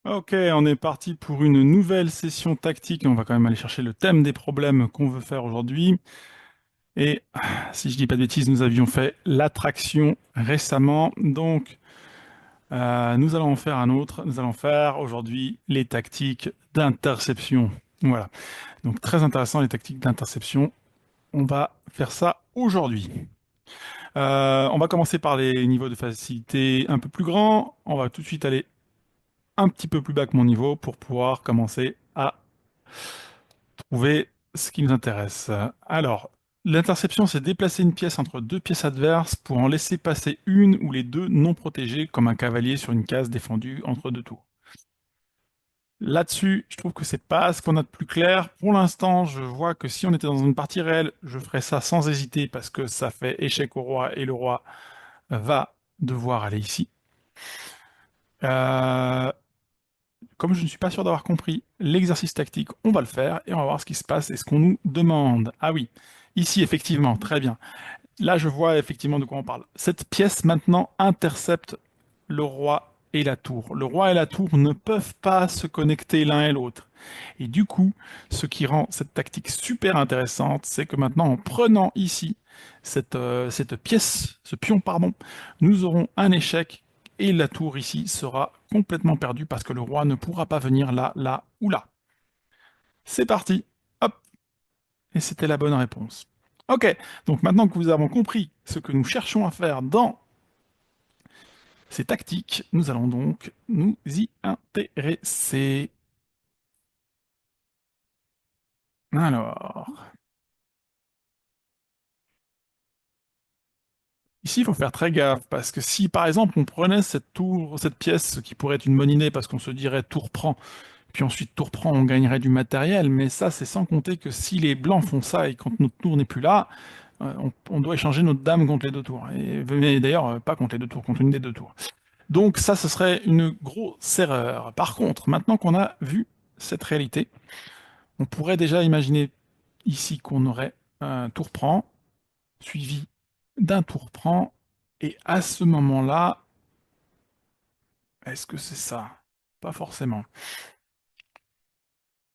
Ok, on est parti pour une nouvelle session tactique. On va quand même aller chercher le thème des problèmes qu'on veut faire aujourd'hui. Et si je dis pas de bêtises, nous avions fait l'attraction récemment. Donc, nous allons en faire un autre. Nous allons faire aujourd'hui les tactiques d'interception. Voilà. Donc, très intéressant, les tactiques d'interception. On va faire ça aujourd'hui. On va commencer par les niveaux de facilité un peu plus grands. On va tout de suite aller un petit peu plus bas que mon niveau pour pouvoir commencer à trouver ce qui nous intéresse. Alors, l'interception, c'est déplacer une pièce entre deux pièces adverses pour en laisser passer une ou les deux non protégées, comme un cavalier sur une case défendue entre deux tours. Là-dessus, je trouve que c'est pas ce qu'on a de plus clair. Pour l'instant, je vois que si on était dans une partie réelle, je ferais ça sans hésiter parce que ça fait échec au roi et le roi va devoir aller ici. Euh, Comme je ne suis pas sûr d'avoir compris l'exercice tactique, on va le faire et on va voir ce qui se passe et ce qu'on nous demande. Ah oui, ici effectivement, très bien. Là, je vois effectivement de quoi on parle. Cette pièce maintenant intercepte le roi et la tour. Le roi et la tour ne peuvent pas se connecter l'un et l'autre. Et du coup, ce qui rend cette tactique super intéressante, c'est que maintenant, en prenant ici cette pièce, ce pion, pardon, nous aurons un échec et la tour ici sera complètement perdue parce que le roi ne pourra pas venir là, là ou là. C'est parti. Hop. Et c'était la bonne réponse. Ok, donc maintenant que nous avons compris ce que nous cherchons à faire dans ces tactiques, nous allons donc nous y intéresser. Alors, ici, il faut faire très gaffe, parce que si, par exemple, on prenait cette tour, cette pièce, ce qui pourrait être une bonne idée, parce qu'on se dirait tour prend, puis ensuite tour prend, on gagnerait du matériel, mais ça, c'est sans compter que si les blancs font ça et quand notre tour n'est plus là, on doit échanger notre dame contre les deux tours. Mais d'ailleurs, pas contre les deux tours, contre une des deux tours. Donc ça, ce serait une grosse erreur. Par contre, maintenant qu'on a vu cette réalité, on pourrait déjà imaginer ici qu'on aurait un tour prend, suivi d'un tour prend, et à ce moment-là, est-ce que c'est ça? Pas forcément.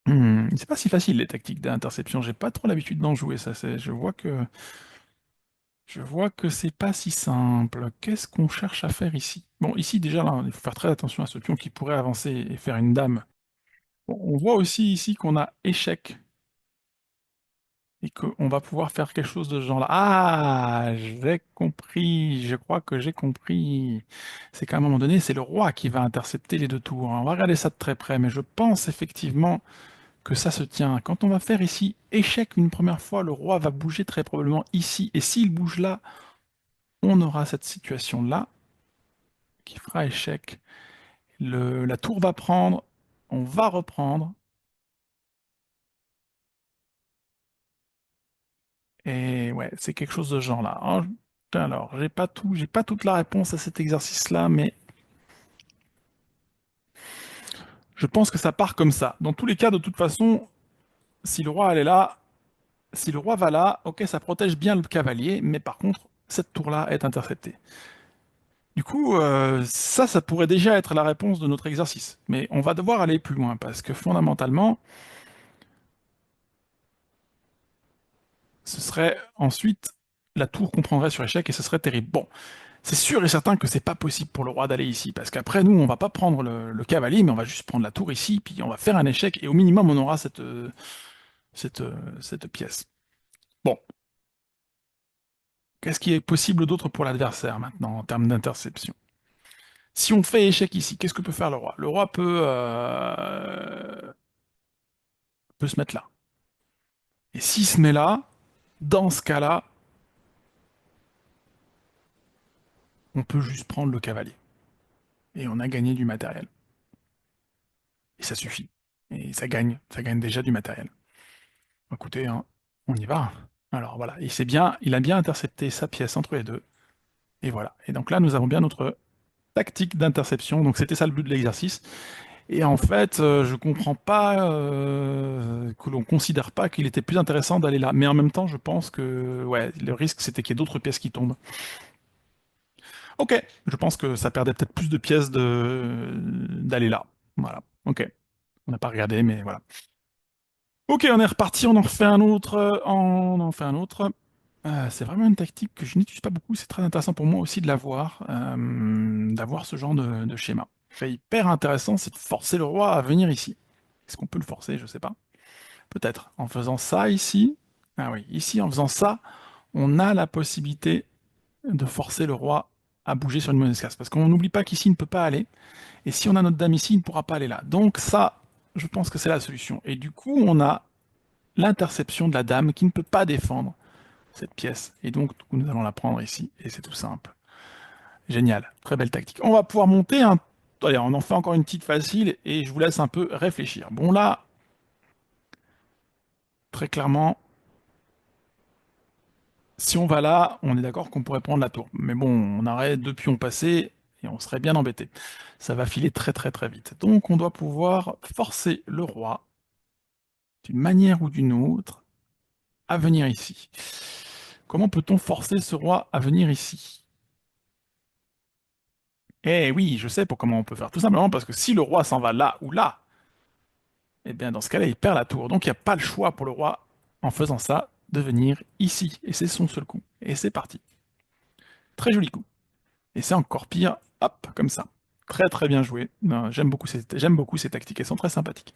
C'est pas si facile les tactiques d'interception, j'ai pas trop l'habitude d'en jouer, ça. Je vois que c'est pas si simple. Qu'est-ce qu'on cherche à faire ici? Bon, ici déjà, là, il faut faire très attention à ce pion qui pourrait avancer et faire une dame. Bon, on voit aussi ici qu'on a échec et qu'on va pouvoir faire quelque chose de ce genre-là. Ah, j'ai compris, je crois que j'ai compris. C'est qu'à un moment donné, c'est le roi qui va intercepter les deux tours. On va regarder ça de très près, mais je pense effectivement que ça se tient. Quand on va faire ici échec une première fois, le roi va bouger très probablement ici. Et s'il bouge là, on aura cette situation-là qui fera échec. La tour va prendre, on va reprendre, et ouais, c'est quelque chose de ce genre-là. Alors, j'ai pas toute la réponse à cet exercice-là, mais je pense que ça part comme ça. Dans tous les cas, de toute façon, si le roi elle est là, si le roi va là, ok, ça protège bien le cavalier, mais par contre, cette tour-là est interceptée. Du coup, ça pourrait déjà être la réponse de notre exercice. Mais on va devoir aller plus loin, parce que fondamentalement, ce serait ensuite la tour qu'on prendrait sur échec et ce serait terrible. Bon, c'est sûr et certain que c'est pas possible pour le roi d'aller ici, parce qu'après, nous, on va pas prendre le cavalier, mais on va juste prendre la tour ici, puis on va faire un échec, et au minimum, on aura cette, cette pièce. Bon, qu'est-ce qui est possible d'autre pour l'adversaire maintenant, en termes d'interception? Si on fait échec ici, qu'est-ce que peut faire le roi? Le roi peut se mettre là. Et s'il se met là, dans ce cas-là, on peut juste prendre le cavalier. Et on a gagné du matériel. Et ça suffit. Et ça gagne déjà du matériel. Écoutez, hein, on y va. Alors voilà, il a bien intercepté sa pièce entre les deux. Et voilà. Et donc là, nous avons bien notre tactique d'interception. Donc c'était ça le but de l'exercice. Et en fait, je comprends pas que l'on considère pas qu'il était plus intéressant d'aller là. Mais en même temps, je pense que ouais, le risque c'était qu'il y ait d'autres pièces qui tombent. Ok, je pense que ça perdait peut-être plus de pièces d'aller là. Voilà. Ok. On n'a pas regardé, mais voilà. Ok, on est reparti, on en refait un autre, on en fait un autre. C'est vraiment une tactique que je n'utilise pas beaucoup, c'est très intéressant pour moi aussi de l'avoir, d'avoir ce genre de schéma. C'est hyper intéressant, c'est de forcer le roi à venir ici. Est-ce qu'on peut le forcer? Je sais pas. Peut-être. En faisant ça ici, ah oui, ici, en faisant ça, on a la possibilité de forcer le roi à bouger sur une mauvaise case. Parce qu'on n'oublie pas qu'ici, il ne peut pas aller, et si on a notre dame ici, il ne pourra pas aller là. Donc ça, je pense que c'est la solution. Et du coup, on a l'interception de la dame qui ne peut pas défendre cette pièce. Et donc, du coup, nous allons la prendre ici, et c'est tout simple. Génial, très belle tactique. On va pouvoir monter un... Allez, on en fait encore une petite facile, et je vous laisse un peu réfléchir. Bon là, très clairement, si on va là, on est d'accord qu'on pourrait prendre la tour. Mais bon, on aurait deux pions passés, et on serait bien embêté. Ça va filer très très très vite. Donc on doit pouvoir forcer le roi, d'une manière ou d'une autre, à venir ici. Comment peut-on forcer ce roi à venir ici? Eh oui, je sais pour comment on peut faire. Tout simplement parce que si le roi s'en va là ou là, eh bien dans ce cas-là, il perd la tour. Donc il n'y a pas le choix pour le roi, en faisant ça, de venir ici. Et c'est son seul coup. Et c'est parti. Très joli coup. Et c'est encore pire, hop, comme ça. Très très bien joué. Non, j'aime beaucoup ces tactiques, elles sont très sympathiques.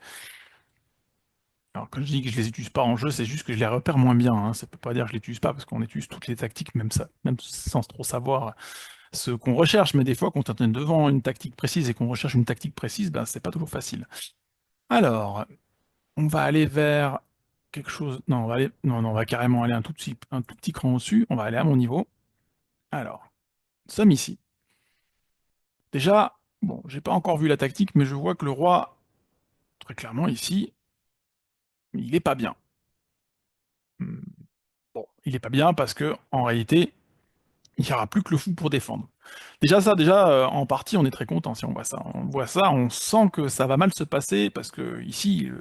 Alors quand je dis que je les utilise pas en jeu, c'est juste que je les repère moins bien, hein. Ça peut pas dire que je les utilise pas, parce qu'on utilise toutes les tactiques, même ça, même sans trop savoir ce qu'on recherche, mais des fois, quand on est devant une tactique précise et qu'on recherche une tactique précise, ben, c'est pas toujours facile. Alors, on va aller vers quelque chose. Non, on va aller. Non, non, on va carrément aller un tout petit cran au-dessus. On va aller à mon niveau. Alors, nous sommes ici. Déjà, bon, j'ai pas encore vu la tactique, mais je vois que le roi, très clairement ici, il est pas bien. Hmm, bon, il est pas bien parce que, en réalité, il n'y aura plus que le fou pour défendre. Déjà, en partie, on est très content si on voit ça. On voit ça, on sent que ça va mal se passer parce que ici,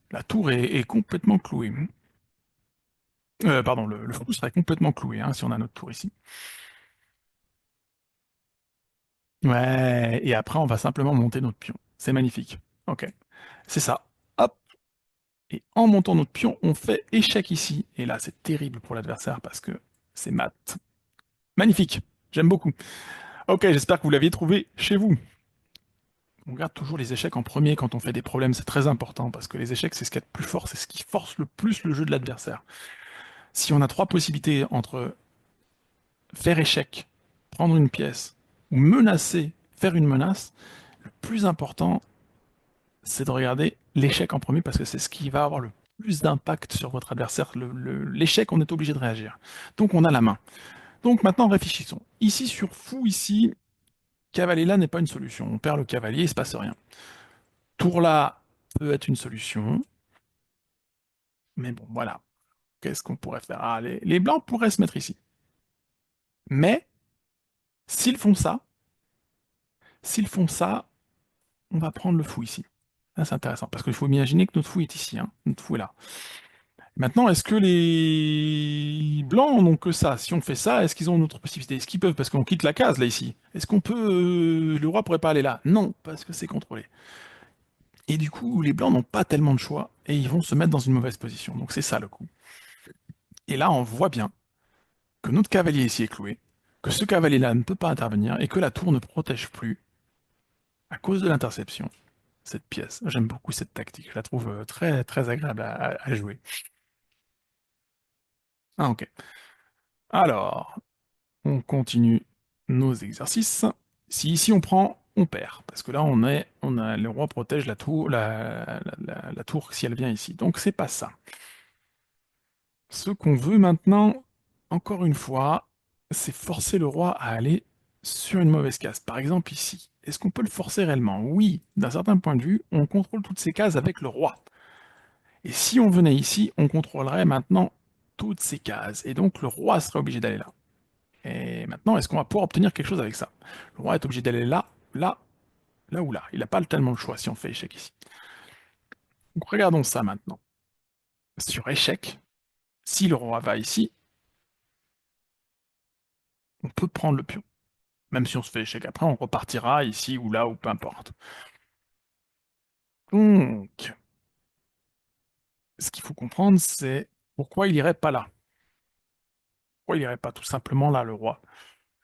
la tour est complètement clouée. Pardon, le fou serait complètement cloué hein, si on a notre tour ici. Ouais, et après, on va simplement monter notre pion. C'est magnifique. Ok, c'est ça. Hop, et en montant notre pion, on fait échec ici. Et là, c'est terrible pour l'adversaire parce que c'est mat. Magnifique, j'aime beaucoup. Ok, j'espère que vous l'aviez trouvé chez vous. On garde toujours les échecs en premier quand on fait des problèmes, c'est très important, parce que les échecs, c'est ce qu'il y a de plus fort, c'est ce qui force le plus le jeu de l'adversaire. Si on a trois possibilités entre faire échec, prendre une pièce, ou menacer, faire une menace, le plus important, c'est de regarder l'échec en premier, parce que c'est ce qui va avoir le plus d'impact sur votre adversaire. L'échec, on est obligé de réagir. Donc on a la main. Donc maintenant, réfléchissons. Ici, sur fou, ici, cavalier là n'est pas une solution. On perd le cavalier, il ne se passe rien. Tour là peut être une solution, mais bon, voilà. Qu'est-ce qu'on pourrait faire? Ah, les blancs pourraient se mettre ici. Mais, s'ils font ça, s'ils font ça, on va prendre le fou ici. Là, c'est intéressant, parce qu'il faut imaginer que notre fou est ici, hein. Notre fou est là. Maintenant, est-ce que les blancs n'ont que ça? Si on fait ça, est-ce qu'ils ont une autre possibilité? Est-ce qu'ils peuvent? Parce qu'on quitte la case, là, ici. Est-ce qu'on peut... le roi pourrait pas aller là? Non, parce que c'est contrôlé. Et du coup, les blancs n'ont pas tellement de choix, et ils vont se mettre dans une mauvaise position. Donc c'est ça, le coup. Et là, on voit bien que notre cavalier ici est cloué, que ce cavalier-là ne peut pas intervenir et que la tour ne protège plus à cause de l'interception cette pièce. J'aime beaucoup cette tactique, je la trouve très très agréable à jouer. Ah ok. Alors, on continue nos exercices. Si ici on prend, on perd, parce que là le roi protège la tour, la tour si elle vient ici. Donc c'est pas ça. Ce qu'on veut maintenant, encore une fois, c'est forcer le roi à aller sur une mauvaise case. Par exemple ici. Est-ce qu'on peut le forcer réellement? Oui, d'un certain point de vue, on contrôle toutes ces cases avec le roi. Et si on venait ici, on contrôlerait maintenant toutes ces cases. Et donc le roi serait obligé d'aller là. Et maintenant, est-ce qu'on va pouvoir obtenir quelque chose avec ça? Le roi est obligé d'aller là, là, là ou là. Il n'a pas tellement le choix si on fait échec ici. Donc regardons ça maintenant. Sur échec, si le roi va ici, on peut prendre le pion. Même si on se fait échec après, on repartira ici ou là, ou peu importe. Donc, ce qu'il faut comprendre, c'est pourquoi il irait pas là? Pourquoi il irait pas tout simplement là, le roi?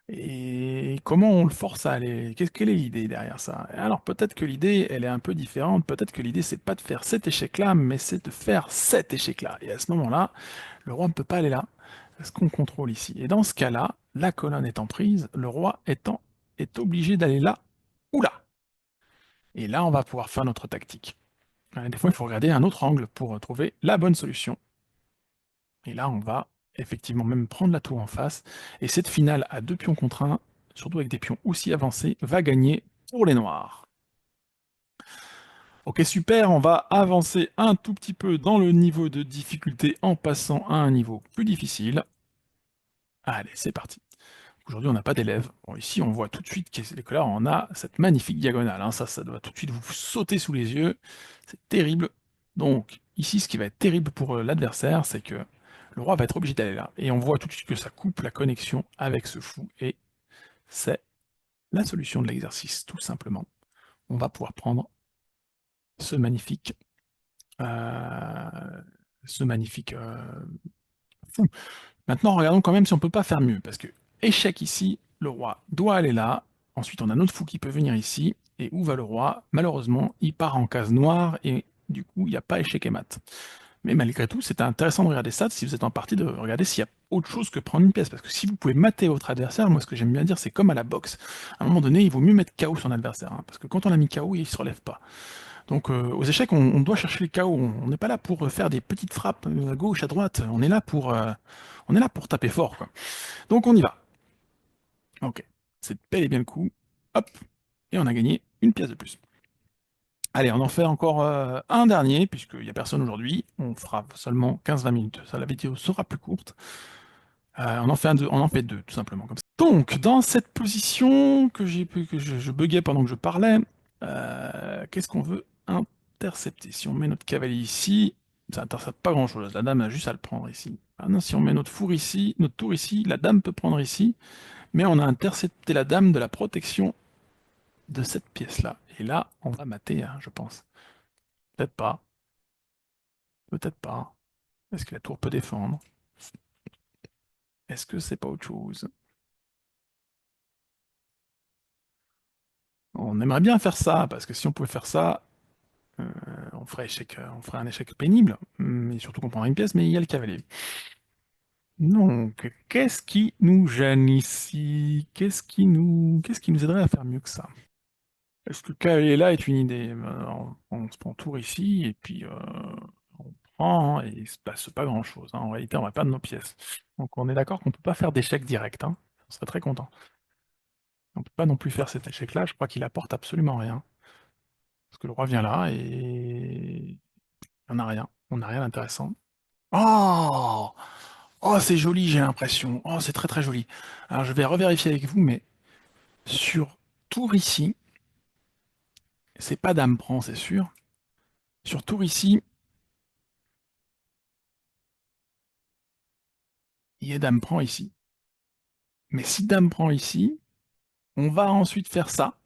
Et comment on le force à aller? Quelle est l'idée derrière ça? Alors peut-être que l'idée, elle est un peu différente. Peut-être que l'idée, c'est pas de faire cet échec-là, mais c'est de faire cet échec-là. Et à ce moment-là, le roi ne peut pas aller là, parce qu'on contrôle ici. Et dans ce cas-là, la colonne étant prise, le roi est obligé d'aller là ou là. Et là, on va pouvoir faire notre tactique. Des fois, il faut regarder un autre angle pour trouver la bonne solution. Et là, on va effectivement même prendre la tour en face. Et cette finale à 2 pions contre 1, surtout avec des pions aussi avancés, va gagner pour les noirs. Ok, super, on va avancer un tout petit peu dans le niveau de difficulté en passant à un niveau plus difficile. Allez, c'est parti. Aujourd'hui, on n'a pas d'élèves. Bon, ici, on voit tout de suite que là, on a cette magnifique diagonale, hein. Ça doit tout de suite vous sauter sous les yeux. C'est terrible. Donc, ici, ce qui va être terrible pour l'adversaire, c'est que le roi va être obligé d'aller là. Et on voit tout de suite que ça coupe la connexion avec ce fou. Et c'est la solution de l'exercice, tout simplement. On va pouvoir prendre ce magnifique, euh, fou. Maintenant, regardons quand même si on peut pas faire mieux, parce que échec ici, le roi doit aller là. Ensuite, on a notre fou qui peut venir ici. Et où va le roi? Malheureusement, il part en case noire, et du coup, il n'y a pas échec et mat. Mais malgré tout, c'est intéressant de regarder ça, si vous êtes en partie, de regarder s'il y a autre chose que prendre une pièce. Parce que si vous pouvez mater votre adversaire, moi ce que j'aime bien dire, c'est comme à la boxe. À un moment donné, il vaut mieux mettre KO son adversaire, hein, parce que quand on a mis KO, il ne se relève pas. Donc aux échecs, on doit chercher le chaos. On n'est pas là pour faire des petites frappes à gauche, à droite. On est là pour taper fort, quoi. Donc on y va. Ok, c'est bel et bien le coup. Hop, et on a gagné une pièce de plus. Allez, on en fait encore un dernier, puisqu'il n'y a personne aujourd'hui. On fera seulement 15-20 minutes. Ça, la vidéo sera plus courte. On en fait deux, tout simplement, comme ça. Donc, dans cette position que je buguais pendant que je parlais, qu'est-ce qu'on veut intercepter? Si on met notre cavalier ici, ça n'intercepte pas grand-chose. La dame a juste à le prendre ici. Maintenant, si on met notre four ici, notre tour ici, la dame peut prendre ici, mais on a intercepté la dame de la protection de cette pièce-là. Et là, on va mater, hein, je pense. Peut-être pas, peut-être pas. Est-ce que la tour peut défendre? Est-ce que c'est pas autre chose? On aimerait bien faire ça, parce que si on pouvait faire ça, on ferait un échec pénible, mais surtout qu'on prendrait une pièce, mais il y a le cavalier. Donc, qu'est-ce qui nous gêne ici? Qu'est-ce qui nous aiderait à faire mieux que ça? Est-ce que le cavalier là est une idée? On se prend tour ici, et puis on prend, hein, et il se passe pas grand-chose, hein. En réalité, on va perdre nos pièces. Donc on est d'accord qu'on peut pas faire d'échec direct, hein. On serait très content. On peut pas non plus faire cet échec-là, je crois qu'il apporte absolument rien. Parce que le roi vient là, et on n'a rien. On n'a rien d'intéressant. Oh! Oh, c'est joli, j'ai l'impression. Oh, c'est très très joli. Alors, je vais revérifier avec vous, mais sur tour ici, c'est pas dame prend, c'est sûr. Sur tour ici, il y a dame prend ici. Mais si dame prend ici, on va ensuite faire ça.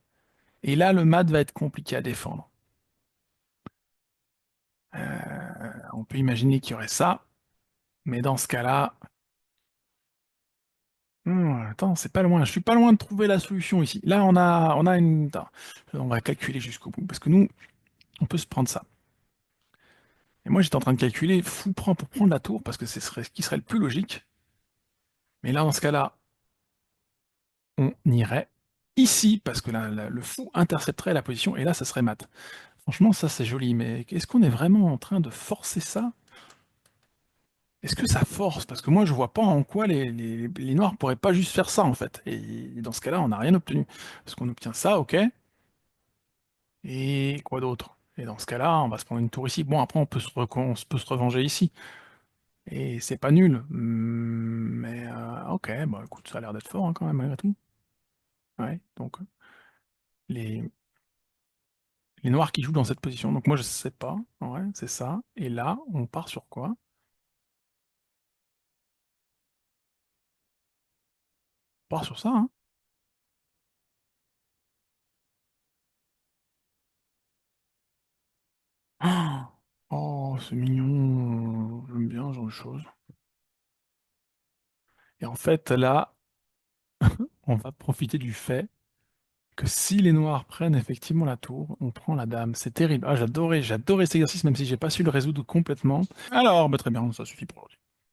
Et là, le mat va être compliqué à défendre. On peut imaginer qu'il y aurait ça. Mais dans ce cas-là... attends, c'est pas loin. Je suis pas loin de trouver la solution ici. Là, on a une... Attends, on va calculer jusqu'au bout. Parce que nous, on peut se prendre ça. Et moi, j'étais en train de calculer fou prend pour prendre la tour, parce que ce qui serait le plus logique. Mais là, dans ce cas-là, on irait ici, parce que le fou intercepterait la position, et là, ça serait mat. Franchement, ça, c'est joli, mais est-ce qu'on est vraiment en train de forcer ça? Est-ce que ça force? Parce que moi, je vois pas en quoi les noirs pourraient pas juste faire ça, en fait. Et dans ce cas-là, on n'a rien obtenu. Parce qu'on obtient ça, ok, et quoi d'autre? Et dans ce cas-là, on va se prendre une tour ici. Bon, après, on peut se revenger ici. Et c'est pas nul. Mais ok, bah écoute, ça a l'air d'être fort, hein, quand même, malgré tout. Ouais, donc les, les noirs qui jouent dans cette position. Donc moi je sais pas. Ouais, c'est ça. Et là, on part sur quoi? On part sur ça, hein. Oh, c'est mignon. J'aime bien ce genre de choses. Et en fait, là, on va profiter du fait que si les noirs prennent effectivement la tour, on prend la dame. C'est terrible. Ah, j'adorais cet exercice, même si j'ai pas su le résoudre complètement. Alors, bah, très bien, ça suffit pour aujourd'hui.